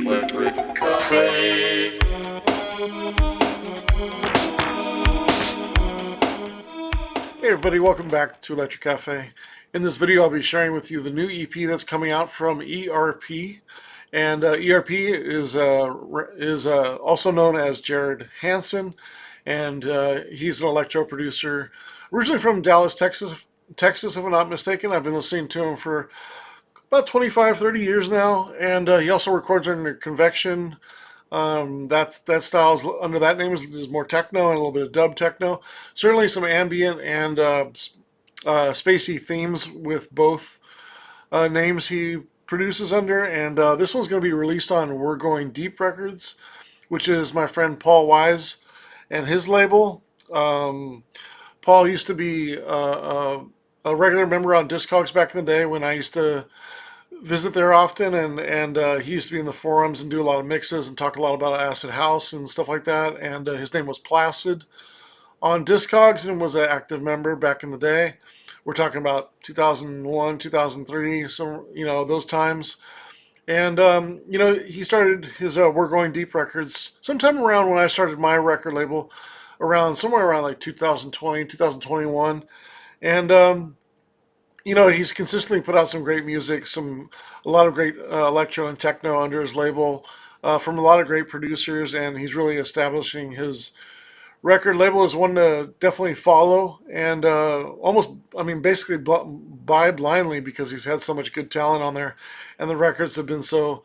Electric Cafe. Hey everybody, welcome back to Electric Cafe. In this video I'll be sharing with you the new EP that's coming out from E.R.P. And E.R.P. is also known as Jared Hansen, and he's an electro producer, originally from Dallas, Texas, if I'm not mistaken. I've been listening to him for about 25, 30 years now, and he also records under Convection. That style's under that name is more techno and a little bit of dub techno. Certainly some ambient and spacey themes with both names he produces under. And this one's going to be released on We're Going Deep Records, which is my friend Paul Wise and his label. Paul used to be a regular member on Discogs back in the day when I used to visit there often, and he used to be in the forums and do a lot of mixes and talk a lot about acid house and stuff like that. And his name was Placid on Discogs and was an active member back in the day. We're talking about 2001, 2003, so those times. And he started his We're Going Deep Records sometime around when I started my record label, around somewhere around like 2020, 2021, and he's consistently put out some great music, a lot of great electro and techno under his label, from a lot of great producers, and he's really establishing his record label as one to definitely follow and basically buy blindly because he's had so much good talent on there, and the records have been so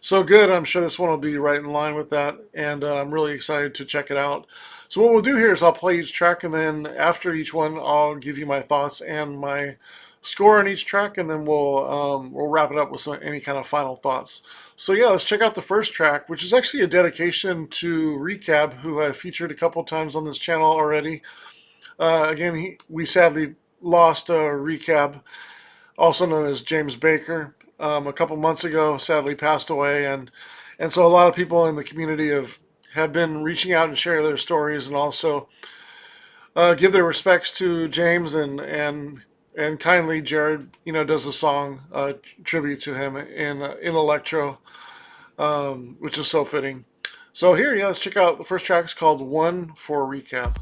good. I'm sure this one will be right in line with that, and I'm really excited to check it out. So what we'll do here is I'll play each track, and then after each one, I'll give you my thoughts and my score on each track, and then we'll wrap it up with any kind of final thoughts. So yeah, let's check out the first track, which is actually a dedication to Recab, who I've featured a couple times on this channel already. Again, we sadly lost Recab, also known as James Baker, a couple months ago. Sadly passed away, and so a lot of people in the community have been reaching out and sharing their stories, and also give their respects to James, and kindly Jared, does a song tribute to him in Electro, which is so fitting. So here, let's check out the first track. It's called One for Recap.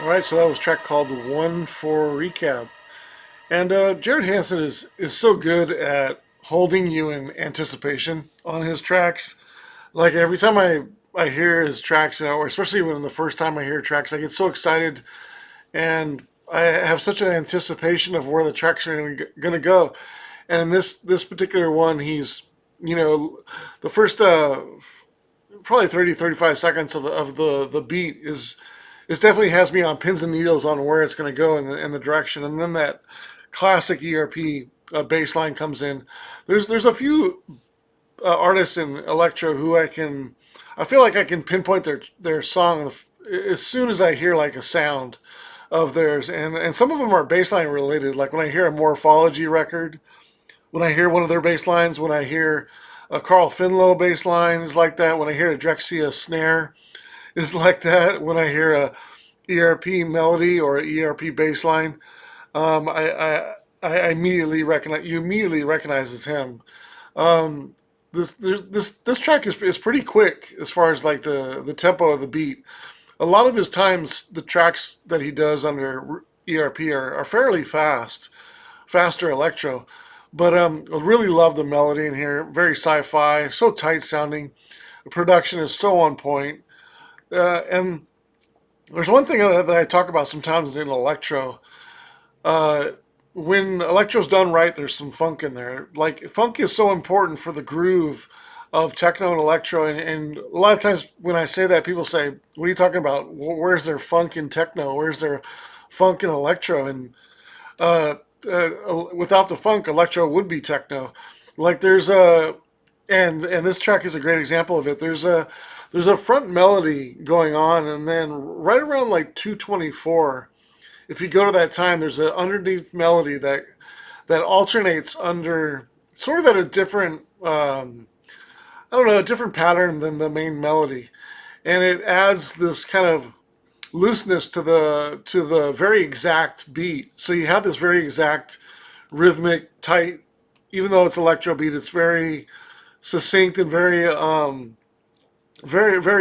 All right, so that was a track called "One for Recap," and Jared Hansen is so good at holding you in anticipation on his tracks. Like every time I hear his tracks, or especially when the first time I hear tracks, I get so excited and I have such an anticipation of where the tracks are going to go. And in this particular one, he's you know the first probably 30 35 seconds of the beat is definitely has me on pins and needles on where it's going to go in the direction, and then that classic E.R.P. Bass line comes in. There's a few artists in electro who I feel like I can pinpoint their song as soon as I hear like a sound of theirs, and some of them are bassline related. Like when I hear a Morphology record, when I hear one of their bass lines, when I hear a Carl Finlow bass line is like that. When I hear a Drexcia snare is like that. When I hear a E.R.P melody or an E.R.P bass line, um, I, I I immediately recognize you immediately recognizes him. Um, this track is pretty quick as far as like the tempo of the beat. A lot of his times, the tracks that he does under E.R.P are fairly fast, faster electro. But I really love the melody in here. Very sci-fi, so tight sounding. The production is so on point. And there's one thing that I talk about sometimes in electro. Uh, when electro's done right, there's some funk in there. Like funk is so important for the groove of techno and electro, and a lot of times when I say that, people say, "What are you talking about? Where's their funk in techno? Where's their funk in electro?" And uh, without the funk, electro would be techno. Like there's a and this track is a great example of it. There's a front melody going on, and then right around like 224, if you go to that time, there's an underneath melody that alternates under sort of at a different I don't know, a different pattern than the main melody, and it adds this kind of looseness to the very exact beat. So you have this very exact rhythmic tight, even though it's electro beat, it's very succinct and very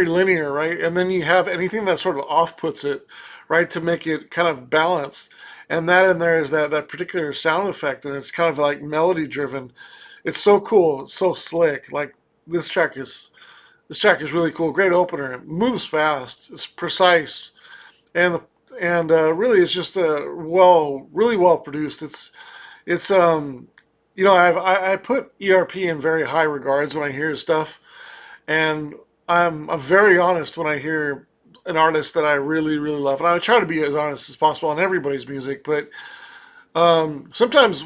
linear, right? And then you have anything that sort of off puts it, right, to make it kind of balanced. And that in there is that particular sound effect, and it's kind of like melody driven. It's so cool. It's so slick. Like this track is this track is really cool. Great opener. It moves fast. It's precise, and really it's just really well produced. It's I put E.R.P in very high regards when I hear his stuff, and I'm very honest when I hear an artist that I really love, and I try to be as honest as possible on everybody's music. But sometimes,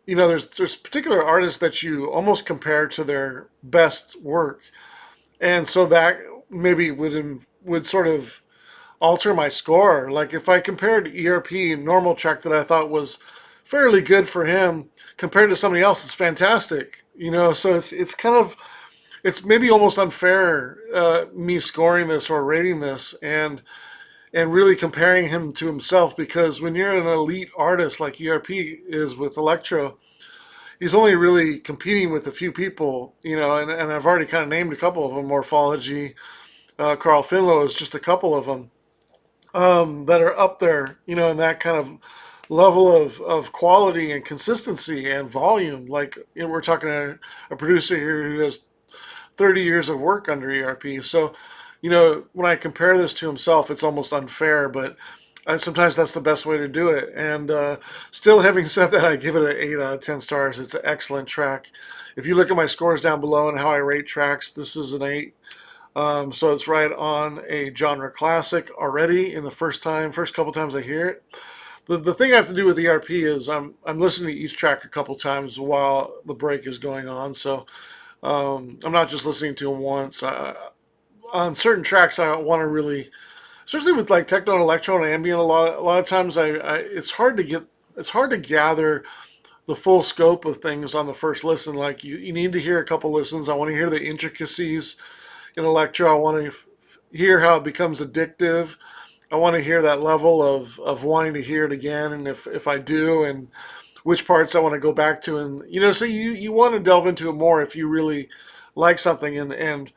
there's particular artists that you almost compare to their best work, and so that maybe would sort of alter my score. Like if I compared E.R.P normal track that I thought was fairly good for him compared to somebody else, it's fantastic. So it's kind of it's maybe almost unfair me scoring this or rating this and really comparing him to himself, because when you're an elite artist like E.R.P is with electro, he's only really competing with a few people, and I've already kind of named a couple of them. Morphology, Carl Finlow is just a couple of them that are up there, in that kind of level of quality and consistency and volume. Like we're talking a producer here who has 30 years of work under E.R.P. So, when I compare this to himself, it's almost unfair, but sometimes that's the best way to do it. And still, having said that, I give it an 8 out of 10 stars. It's an excellent track. If you look at my scores down below and how I rate tracks, this is an 8. So it's right on a genre classic already in the first couple times I hear it. The thing I have to do with E.R.P is I'm listening to each track a couple times while the break is going on. So I'm not just listening to them once. On certain tracks, I want to really, especially with like techno and electro and ambient. A lot of times, it's hard to gather the full scope of things on the first listen. Like you need to hear a couple listens. I want to hear the intricacies in electro. I want to hear how it becomes addictive. I want to hear that level of wanting to hear it again, and if I do, and which parts I want to go back to, and so you want to delve into it more if you really like something, and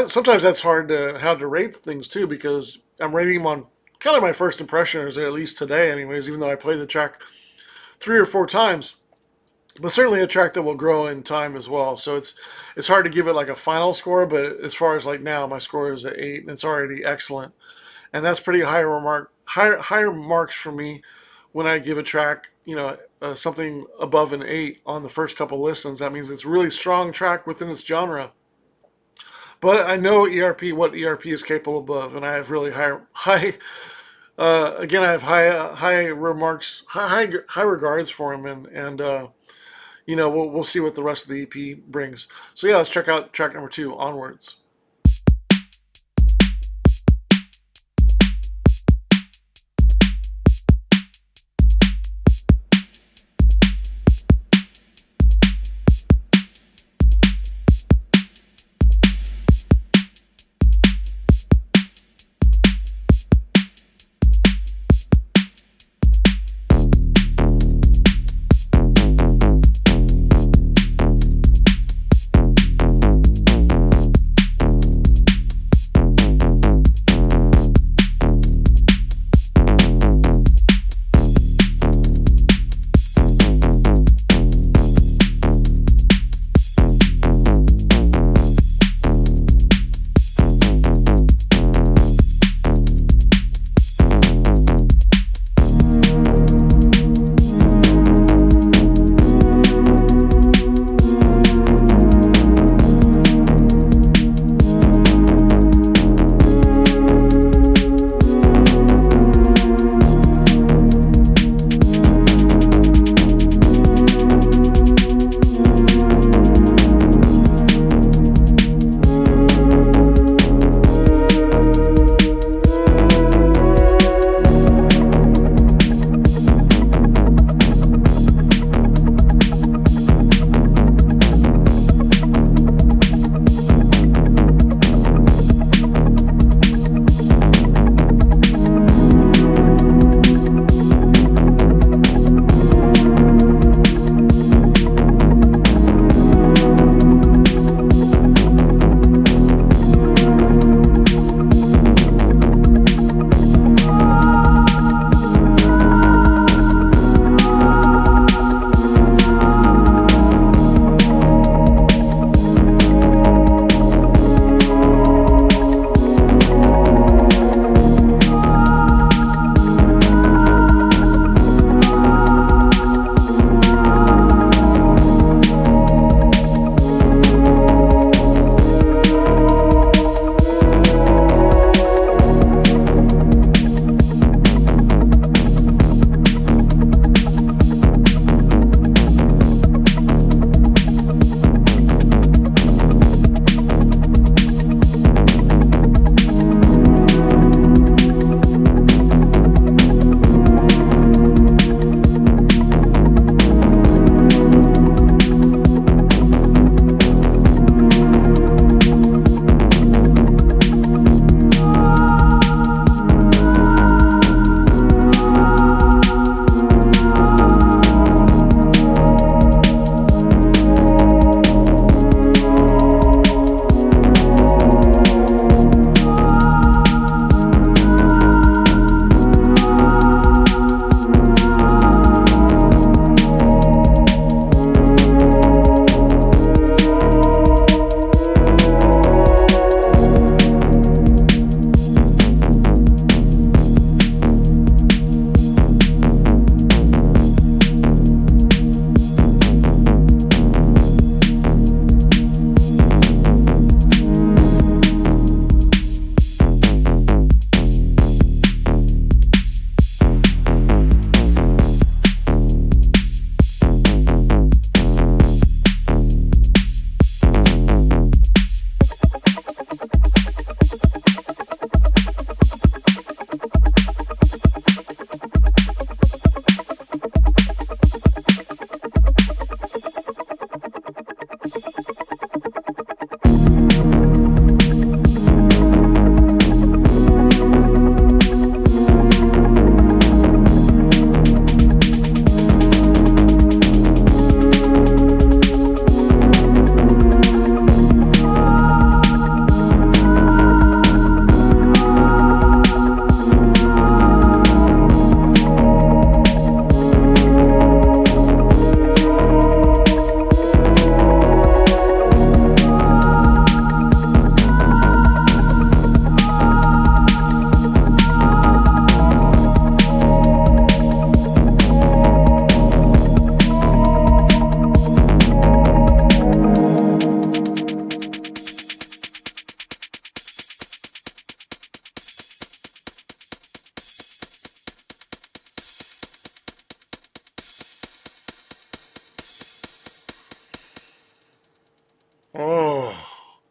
sometimes that's hard to how to rate things too, because I'm rating them on kind of my first impression, is at least today, anyways. Even though I played the track 3 or 4 times, but certainly a track that will grow in time as well. So it's hard to give it like a final score, but as far as like now, my score is at 8, and it's already excellent, and that's pretty higher marks for me when I give a track, something above an 8 on the first couple listens. That means it's a really strong track within its genre. But I know ERP, what ERP is capable of, and I have really again, I have high remarks, high regards for him, and we'll see what the rest of the EP brings. So yeah, let's check out track number 2, Onwards.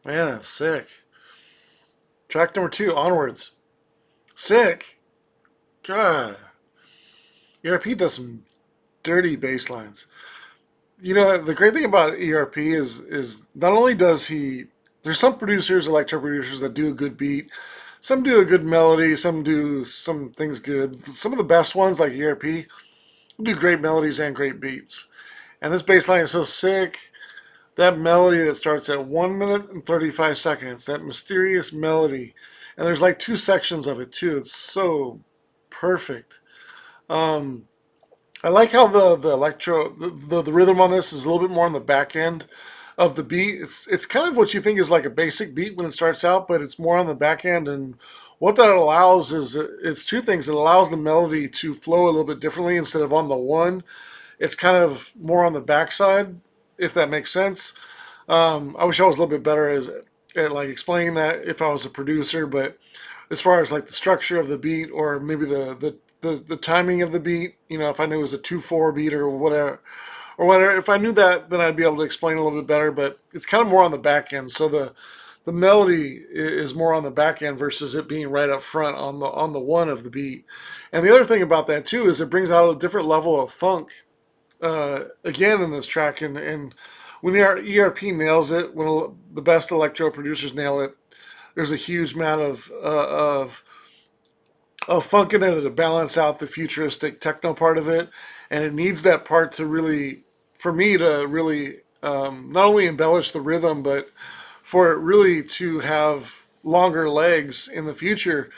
Man, that's sick. Track number 2, Onwards. Sick. God. E.R.P does some dirty bass lines. You know, the great thing about E.R.P is not only does he, there's some producers, electro producers, that do a good beat. Some do a good melody. Some do some things good. Some of the best ones, like E.R.P, do great melodies and great beats. And this bass line is so sick. That melody that starts at 1 minute and 35 seconds, that mysterious melody. And there's like 2 sections of it too. It's so perfect. Um, I like how the electro the rhythm on this is a little bit more on the back end of the beat. It's kind of what you think is like a basic beat when it starts out, but it's more on the back end. And what that allows is it's 2 things. It allows the melody to flow a little bit differently instead of on the one. It's kind of more on the backside, if that makes sense. I wish I was a little bit better at like explaining that if I was a producer, but as far as like the structure of the beat or maybe the timing of the beat, you know, if I knew it was a 2/4 beat or whatever, if I knew that, then I'd be able to explain a little bit better. But it's kind of more on the back end, so the melody is more on the back end versus it being right up front on the one of the beat. And the other thing about that too is it brings out a different level of funk again in this track, and when E.R.P nails it, when the best electro producers nail it, there's a huge amount of funk in there to balance out the futuristic techno part of it, and it needs that part to really, for me to really not only embellish the rhythm, but for it really to have longer legs in the future,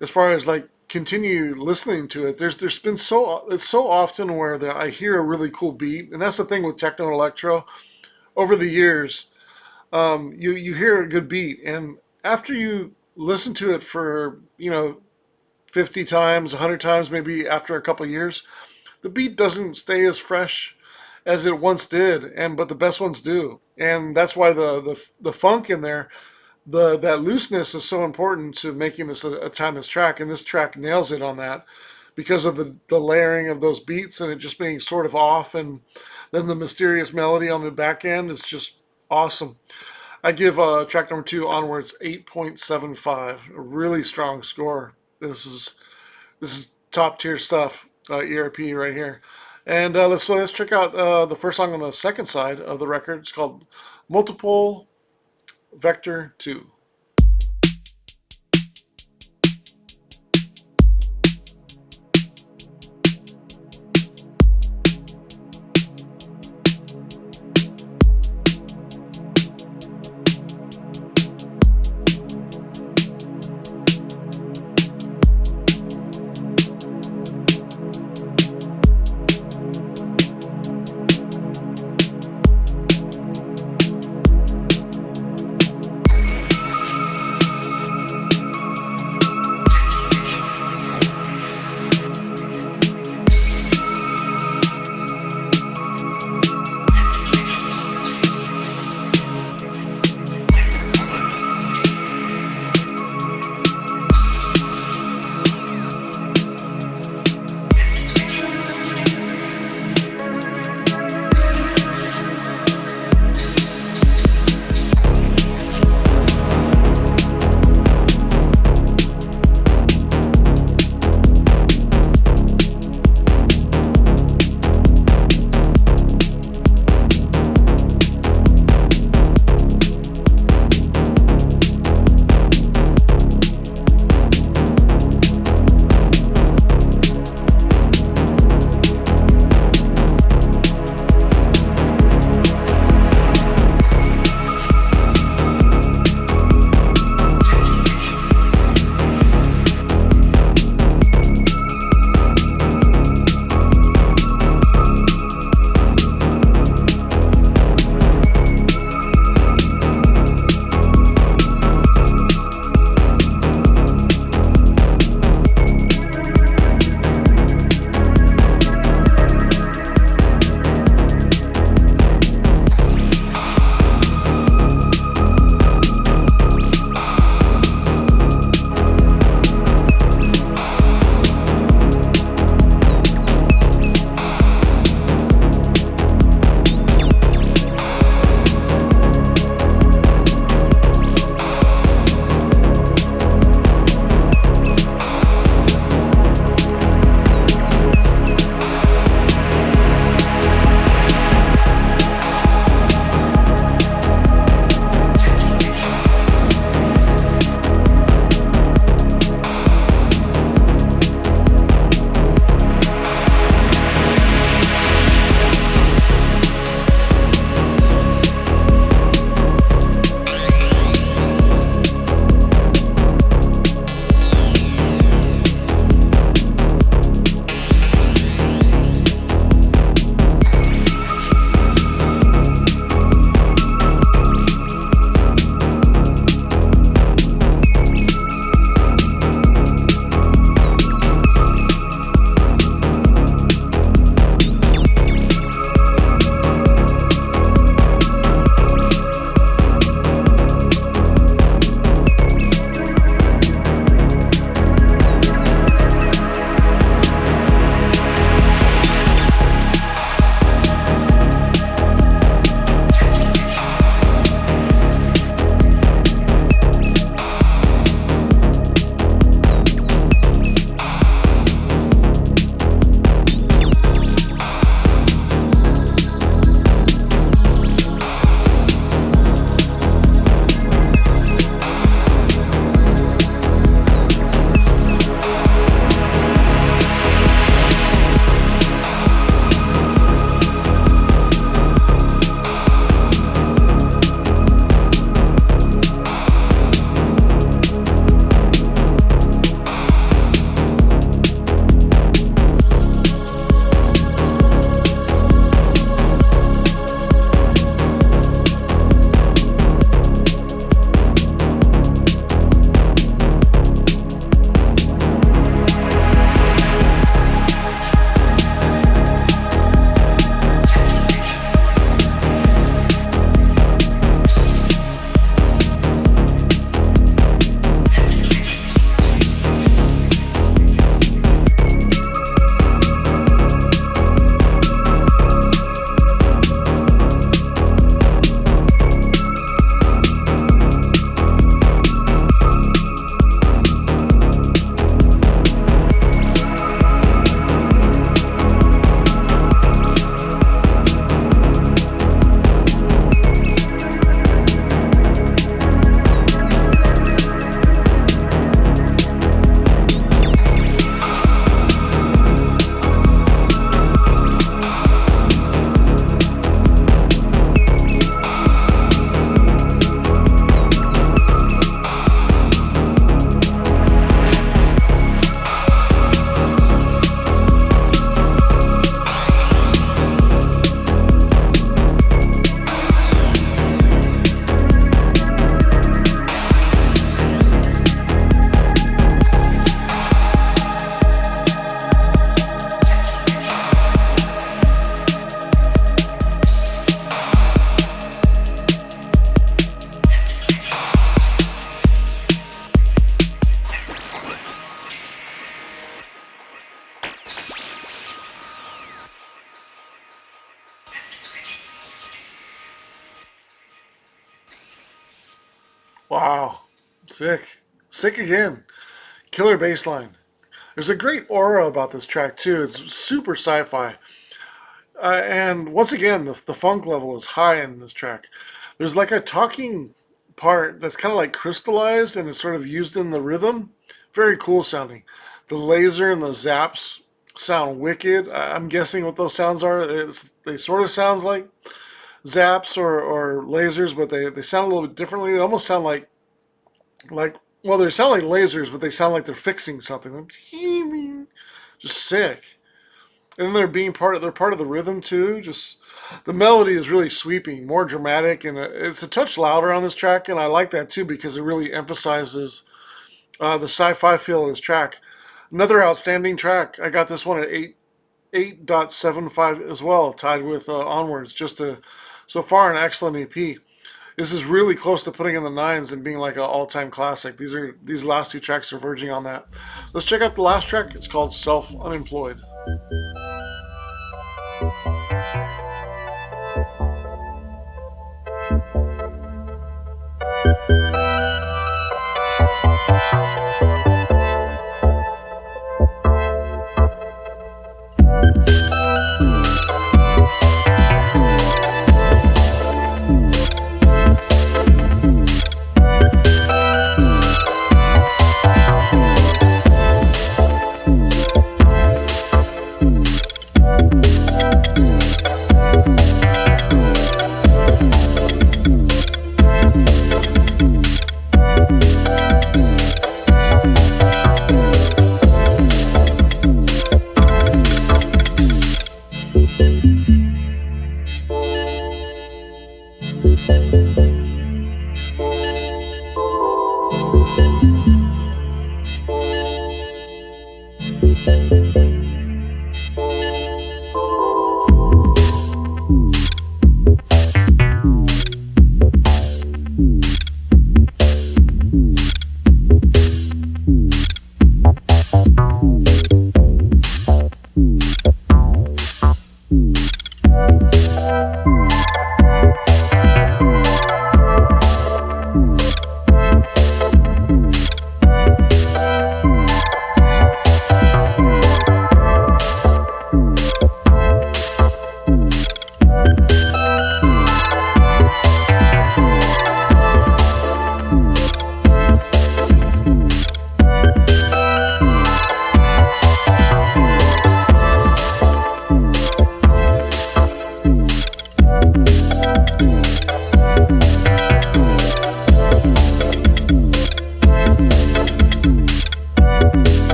as far as like continue listening to it. There's been it's so often where I hear a really cool beat, and that's the thing with techno and electro. Over the years, you hear a good beat, and after you listen to it for 50 times, 100 times, maybe after a couple of years, the beat doesn't stay as fresh as it once did, and but the best ones do, and that's why the funk in there, that looseness is so important to making this a timeless track, and this track nails it on that because of the layering of those beats and it just being sort of off, and then the mysterious melody on the back end is just awesome. I give track number 2, Onwards, 8.75, a really strong score. This is top tier stuff, E.R.P right here. And let's check out the first song on the second side of the record. It's called Multiple Vector 2. Wow. Sick. Sick again. Killer bass line. There's a great aura about this track too. It's super sci-fi. And once again, the funk level is high in this track. There's like a talking part that's kind of like crystallized and it's sort of used in the rhythm. Very cool sounding. The laser and the zaps sound wicked. I'm guessing what those sounds are. They sort of sounds like zaps or lasers, but they sound a little bit differently. They almost sound like well, they sound like lasers, but they sound like they're fixing something. Like, just sick. And they're part of the rhythm too. Just the melody is really sweeping, more dramatic, and it's a touch louder on this track, and I like that too because it really emphasizes the sci-fi feel of this track. Another outstanding track. I got this one at 8.75 as well, tied with Onwards. So far an excellent EP. This is really close to putting in the nines and being like an all-time classic. These last two tracks are verging on that. Let's check out the last track. It's called Self Unemployed.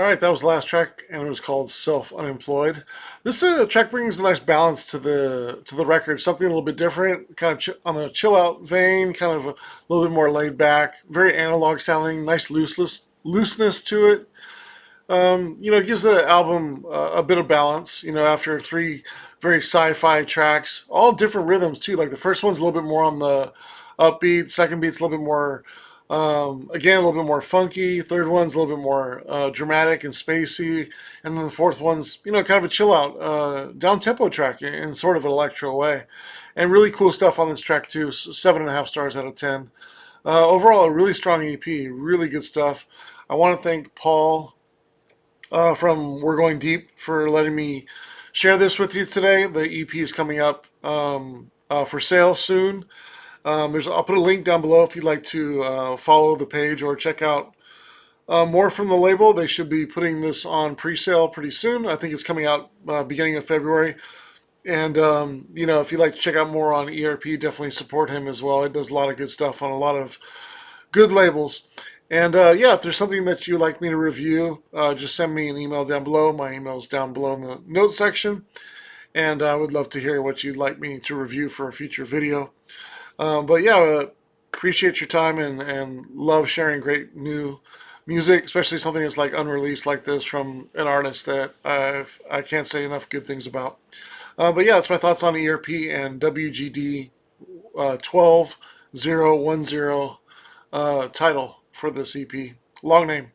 right, that was the last track, and it was called "Self Unemployed." This track brings a nice balance to the record, something a little bit different, kind of on the chill out vein, kind of a little bit more laid back, very analog sounding, nice looseness to it. It gives the album a bit of balance. After three very sci-fi tracks, all different rhythms too. Like the first one's a little bit more on the upbeat. Second beat's a little bit more, again, a little bit more funky. Third one's a little bit more dramatic and spacey, and then the fourth one's kind of a chill out, down tempo track in sort of an electro way. And really cool stuff on this track too. 7.5 stars out of 10. Overall, a really strong EP. Really good stuff. I want to thank Paul from We're Going Deep for letting me share this with you today. The EP is coming up for sale soon. I'll put a link down below if you'd like to follow the page or check out more from the label. They should be putting this on pre-sale pretty soon. I think it's coming out beginning of February. And if you'd like to check out more on E.R.P, definitely support him as well. He does a lot of good stuff on a lot of good labels. And yeah, if there's something that you'd like me to review, just send me an email down below. My email is down below in the notes section. And I would love to hear what you'd like me to review for a future video. But yeah, appreciate your time and love sharing great new music, especially something that's like unreleased like this from an artist that I can't say enough good things about. But yeah, that's my thoughts on E.R.P and WGD 12010 title for this EP. Long name.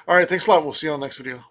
All right, thanks a lot. We'll see you on the next video.